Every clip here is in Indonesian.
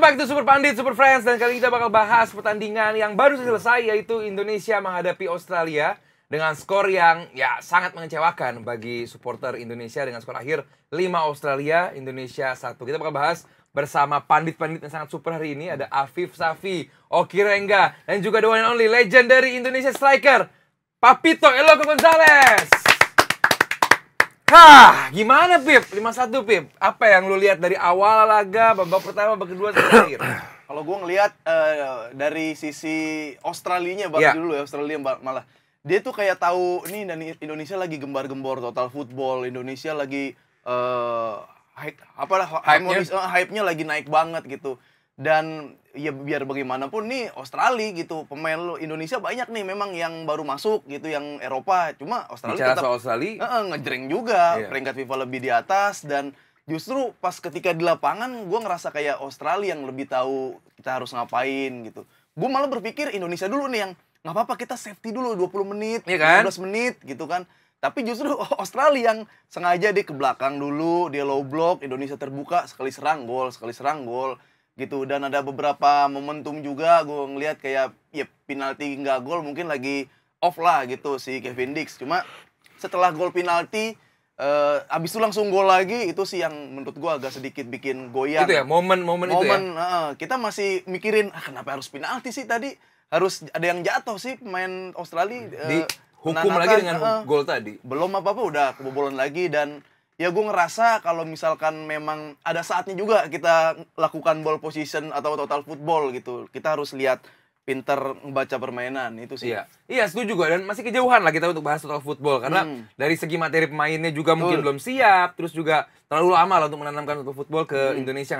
back to Super Pandit, Super Friends. Dan kali ini kita bakal bahas pertandingan yang baru selesai, yaitu Indonesia menghadapi Australia dengan skor yang sangat mengecewakan bagi supporter Indonesia, dengan skor akhir 5 Australia, Indonesia 1. Kita bakal bahas bersama pandit-pandit yang sangat super hari ini. Ada Afif Safi, Oki Rengga, dan juga the one and only legendary Indonesia striker Papito Eloko Gonzalez. Gimana Pip? 5-1 Pip. Apa yang lu lihat dari awal laga, babak pertama, babak kedua, sampai akhir? Kalau gue ngelihat dari sisi Australianya dulu ya, Australia malah dia tuh kayak tahu nih, dan Indonesia lagi gembar-gembor total football, Indonesia lagi hype-nya lagi naik banget gitu. Dan ya biar bagaimanapun nih Australia gitu, pemain Indonesia banyak nih memang yang baru masuk gitu, yang Eropa. Cuma Australia tetap ngejreng juga, peringkat FIFA lebih di atas. Dan justru pas ketika di lapangan gue ngerasa kayak Australia yang lebih tahu kita harus ngapain gitu. Gue malah berpikir Indonesia dulu nih yang nggak apa-apa, kita safety dulu 20 menit, 15 menit gitu kan. Tapi justru Australia yang sengaja dia ke belakang dulu, dia low block, Indonesia terbuka, sekali serang gol gitu. Dan ada beberapa momentum juga gue ngelihat kayak penalti nggak gol, mungkin lagi off lah gitu si Kevin Dix. Cuma setelah gol penalti abis itu langsung gol lagi, itu sih yang menurut gue agak sedikit bikin goyang. Itu ya, momen itu ya. Kita masih mikirin kenapa harus penalti sih tadi, harus ada yang jatuh sih pemain Australia. Hukum lagi dengan gol tadi. Belum apa-apa udah kebobolan lagi. Dan ya gue ngerasa kalau misalkan memang ada saatnya juga kita lakukan ball position atau total football gitu. Kita harus lihat pinter membaca permainan, itu sih. Iya, setuju gue. Dan masih kejauhan lah kita untuk bahas total football. Karena dari segi materi pemainnya juga mungkin belum siap. Terus juga terlalu lama lah untuk menanamkan total football ke Indonesia.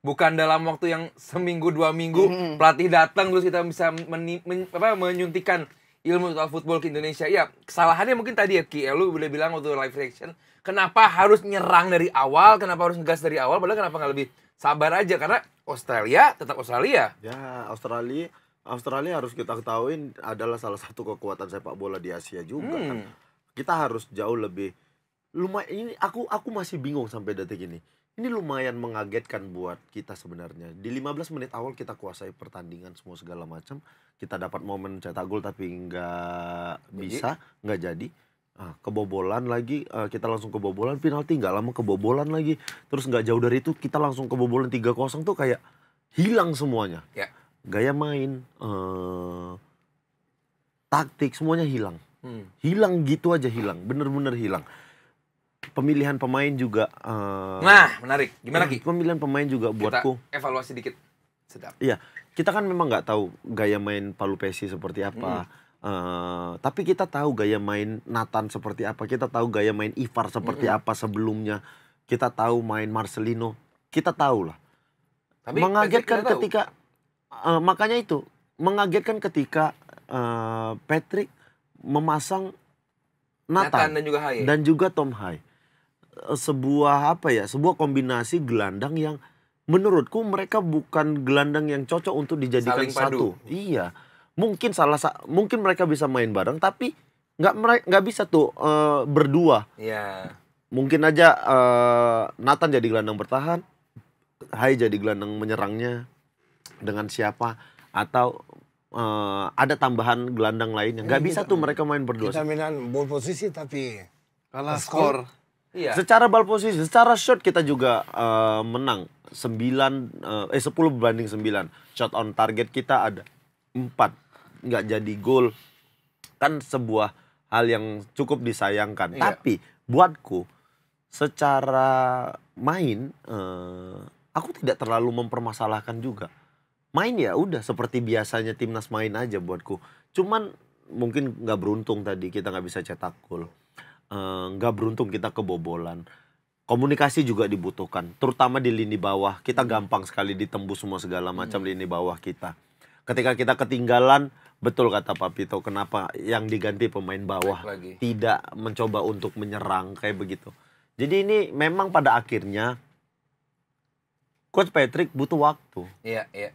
Bukan dalam waktu yang seminggu, 2 minggu pelatih datang terus kita bisa menyuntikkan ilmu total football ke Indonesia. Ya, kesalahannya mungkin tadi ya Ki, lu boleh bilang waktu live reaction, kenapa harus nyerang dari awal, kenapa harus ngegas dari awal, padahal kenapa nggak lebih sabar aja, karena Australia tetap Australia. Ya, Australia harus kita ketahuin adalah salah satu kekuatan sepak bola di Asia juga kan. Kita harus jauh lebih lumayan. Ini aku masih bingung sampai detik ini. Ini lumayan mengagetkan buat kita sebenarnya. Di 15 menit awal kita kuasai pertandingan semua segala macam. Kita dapat momen cetak gol tapi nggak jadi. Kebobolan lagi, kita langsung kebobolan penalti, nggak lama kebobolan lagi. Terus nggak jauh dari itu kita langsung kebobolan 3-0 tuh kayak hilang semuanya. Gaya main, taktik semuanya hilang. Hilang gitu aja, hilang, bener-bener hilang. Pemilihan pemain juga menarik. Gimana Ki? Pemilihan pemain juga buatku kita evaluasi dikit. Sedap. Iya, kita kan memang nggak tahu gaya main Palu Pessi seperti apa. Tapi kita tahu gaya main Nathan seperti apa. Kita tahu gaya main Ivar seperti apa sebelumnya. Kita tahu main Marcelino. Kita tahu lah. Tapi mengagetkan ketika makanya itu mengagetkan ketika Patrick memasang Nathan dan juga Tom Hai. Sebuah kombinasi gelandang yang menurutku mereka bukan gelandang yang cocok untuk dijadikan satu. Iya. Mungkin mereka bisa main bareng tapi nggak bisa tuh berdua. Iya. Mungkin aja Nathan jadi gelandang bertahan, Hai jadi gelandang menyerangnya dengan siapa, atau ada tambahan gelandang lainnya. Nggak bisa tuh mereka main berdua. Kita mainan ball posisi tapi kalah skor. Iya. Secara ball posisi, secara shot kita juga menang 10-9. Shot on target kita ada 4. Nggak jadi gol. Kan sebuah hal yang cukup disayangkan. Tapi buatku secara main aku tidak terlalu mempermasalahkan juga. Main ya udah seperti biasanya timnas main aja buatku. Cuman mungkin nggak beruntung tadi kita nggak bisa cetak gol. Nggak beruntung kita kebobolan. Komunikasi juga dibutuhkan, terutama di lini bawah. Kita gampang sekali ditembus semua segala macam lini bawah kita. Ketika kita ketinggalan, betul kata Papito, kenapa yang diganti pemain bawah tidak mencoba untuk menyerang kayak begitu. Jadi ini memang pada akhirnya Coach Patrick butuh waktu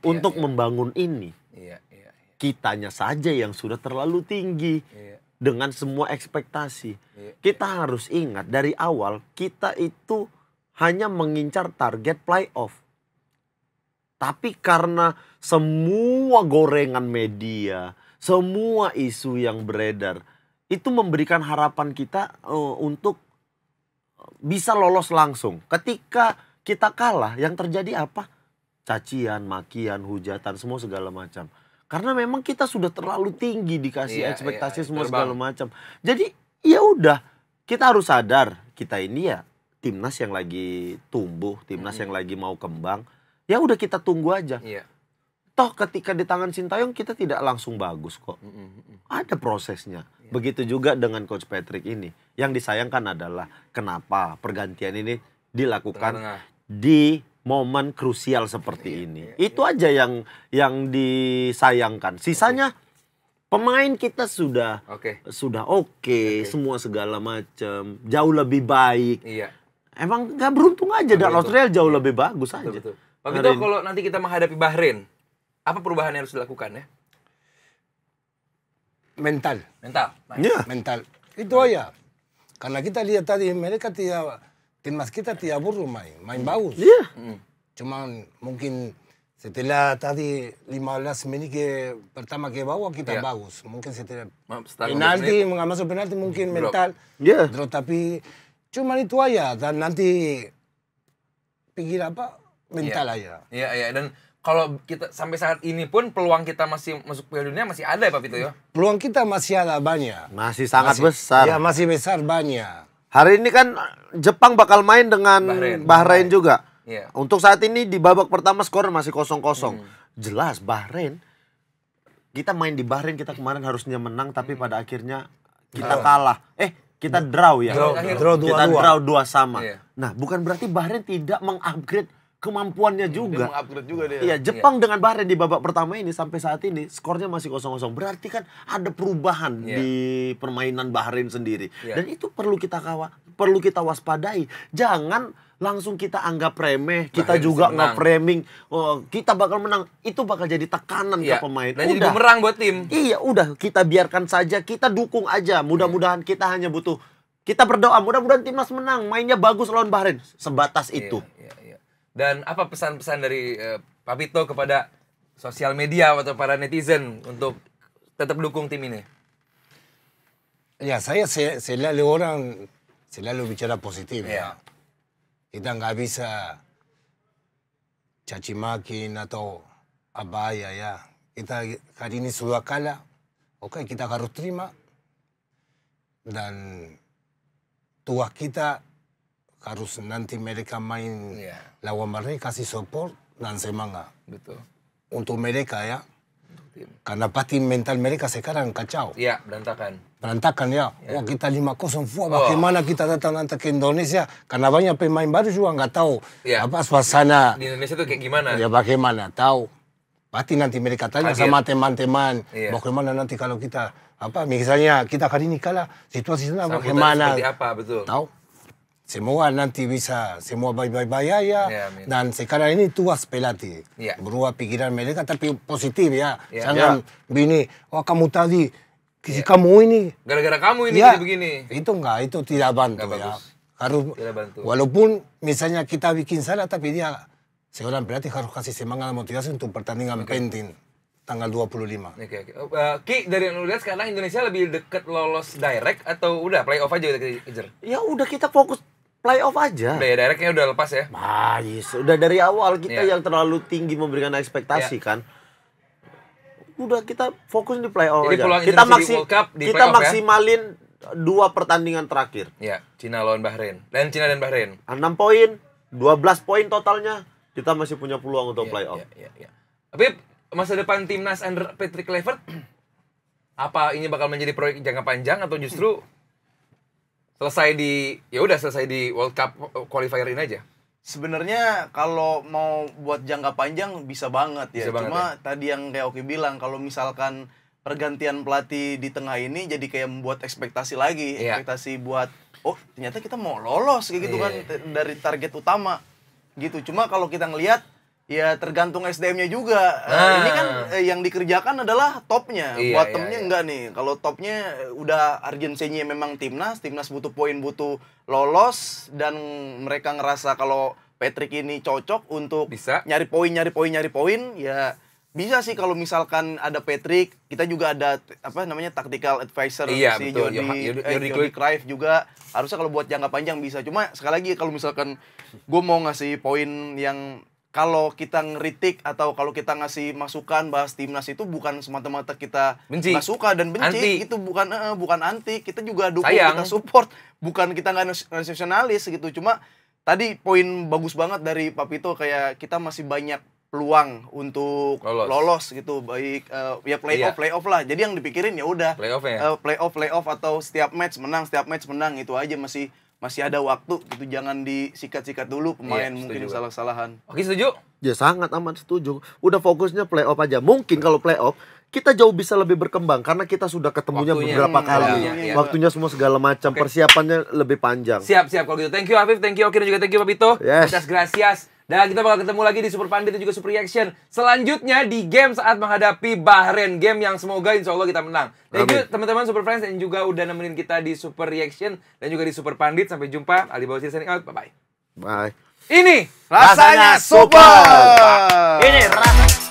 untuk membangun ini. Kitanya saja yang sudah terlalu tinggi. Dengan semua ekspektasi. Kita harus ingat dari awal kita itu hanya mengincar target playoff. Tapi karena semua gorengan media, semua isu yang beredar, itu memberikan harapan kita untuk bisa lolos langsung. Ketika kita kalah, yang terjadi apa? Cacian, makian, hujatan, semua segala macam. Karena memang kita sudah terlalu tinggi dikasih ekspektasi semua segala macam. Jadi ya udah, kita harus sadar kita ini ya timnas yang lagi tumbuh, timnas yang lagi mau kembang. Ya udah kita tunggu aja. Toh ketika di tangan Sintayong kita tidak langsung bagus kok. Ada prosesnya. Begitu juga dengan Coach Patrick ini. Yang disayangkan adalah kenapa pergantian ini dilakukan di momen krusial seperti ini. Itu aja yang disayangkan. Sisanya pemain kita sudah oke, semua segala macam, jauh lebih baik. Emang nggak beruntung aja dan Australia jauh lebih bagus aja. Betul. Pak Vito, kalau nanti kita menghadapi Bahrain, apa perubahan yang harus dilakukan ya? Mental. Mental. Itu aja. Karena kita lihat tadi mereka timnas kita tidak buruk main bagus. Cuman mungkin setelah tadi 15 menit pertama ke bawah kita bagus. Mungkin setelah penalti, nggak masuk penalti mungkin mental. Drop, tapi cuman itu aja. Dan nanti pikir apa? Mental aja. Iya. Dan kalau kita sampai saat ini pun peluang kita masih masuk Piala Dunia masih ada ya Pak Vito ya? Peluang kita masih ada banyak. Masih sangat besar. Ya masih besar banyak. Hari ini kan Jepang bakal main dengan Bahrain juga. Untuk saat ini di babak pertama skor masih 0-0. Jelas Bahrain, kita main di Bahrain, kita kemarin harusnya menang tapi pada akhirnya kita kalah. Kita draw ya. Kita draw 2 sama. Nah, bukan berarti Bahrain tidak mengupgrade kemampuannya juga. Iya, Jepang dengan Bahrain di babak pertama ini sampai saat ini skornya masih 0-0. Berarti kan ada perubahan di permainan Bahrain sendiri. Dan itu perlu kita waspadai. Jangan langsung kita anggap remeh, kita Bahrain juga nge-framing, kita bakal menang. Itu bakal jadi tekanan ke pemain. Dan jadi bumerang buat tim. Iya, udah kita biarkan saja, kita dukung aja. Mudah-mudahan kita hanya butuh, kita berdoa mudah-mudahan timnas menang, mainnya bagus lawan Bahrain. Sebatas itu. Dan apa pesan-pesan dari Pak Vito kepada sosial media atau para netizen untuk tetap dukung tim ini? Ya, saya selalu bicara positif ya. Kita nggak bisa caci makin atau apa ya. Kita hari ini sudah kalah, oke, kita harus terima. Dan tugas kita harus nanti mereka main lawan mereka kasih support dan semangat. Betul. Untuk mereka ya. Karena pasti mental mereka sekarang kacau. Iya, berantakan ya. Wah, kita 5-0 bagaimana kita datang nanti ke Indonesia? Karena banyak pemain baru juga nggak tahu apa suasana. Di Indonesia tuh kayak gimana? Ya bagaimana, tahu. Pasti nanti mereka tanya sama teman-teman, bagaimana nanti kalau kita misalnya kita hari ini kalah, situasi sana bagaimana? Seperti apa, betul. Tahu. Semua nanti bisa, semua baik-baik ya. Dan sekarang ini tugas pelatih. Berubah pikiran mereka tapi positif ya. Jangan begini, kamu tadi, kamu ini. Gara-gara kamu ini jadi begini. Itu enggak, itu tidak bantu ya. Harus, walaupun misalnya kita bikin salah tapi dia, seorang pelatih harus kasih semangat dan motivasi untuk pertandingan penting. Tanggal 25. Ki, dari yang lu lihat sekarang Indonesia lebih dekat lolos direct atau udah playoff aja kita kejar? Ya udah kita fokus playoff aja. Udah ya, directnya udah lepas ya? Udah dari awal kita yang terlalu tinggi memberikan ekspektasi kan. Udah kita fokus di playoff aja. Kita maksimalin 2 pertandingan terakhir. Ya, Cina lawan Bahrain. Cina dan Bahrain. 6 poin, 12 poin totalnya. Kita masih punya peluang untuk playoff. Tapi masa depan timnas under Patrick Kluivert, apa ini bakal menjadi proyek jangka panjang atau justru selesai di World Cup qualifier ini aja? Sebenarnya kalau mau buat jangka panjang bisa banget ya. Cuma tadi yang kayak Oki bilang, kalau misalkan pergantian pelatih di tengah ini jadi kayak membuat ekspektasi lagi, ekspektasi buat ternyata kita mau lolos kayak gitu kan dari target utama gitu. Cuma kalau kita ngelihat ya tergantung SDM-nya juga. Ini kan yang dikerjakan adalah topnya. Bottomnya enggak nih. Kalau topnya udah urgensinya memang timnas butuh poin, butuh lolos, dan mereka ngerasa kalau Patrick ini cocok untuk Bisa. nyari poin, ya bisa sih kalau misalkan ada Patrick, kita juga ada tactical advisor Iya, si betul. Jordi Cruyff juga. Harusnya kalau buat jangka panjang bisa. Cuma sekali lagi kalau misalkan gue mau ngasih poin yang kalau kita ngeritik atau kalau kita ngasih masukan bahas timnas itu bukan semata-mata kita Benci. nggak suka dan benci, Anti. itu bukan anti, kita juga dukung, Sayang. kita support, bukan kita nggak nasionalis gitu. Cuma tadi poin bagus banget dari Papito, kayak kita masih banyak peluang untuk lolos gitu, baik ya playoff lah. Jadi yang dipikirin ya udah playoff atau setiap match menang itu aja, masih ada waktu gitu, jangan disikat-sikat dulu pemain mungkin salah-salahan. Oke, setuju? Ya sangat amat setuju. Udah fokusnya playoff aja. Mungkin kalau playoff kita jauh bisa lebih berkembang karena kita sudah ketemunya beberapa kali. Waktunya semua segala macam, persiapannya lebih panjang. Siap kalau gitu. Thank you Afif, thank you Oki, dan juga thank you Papito. Yes. Muchas gracias. Dan kita bakal ketemu lagi di Super Pandit dan juga Super Reaction selanjutnya di game saat menghadapi Bahrain, game yang semoga insya Allah kita menang. Thank you teman-teman Super Friends yang juga udah nemenin kita di Super Reaction dan juga di Super Pandit. Sampai jumpa. Ali Bawasir signing out. Bye. Bye. Ini Rasanya super. Ini rasanya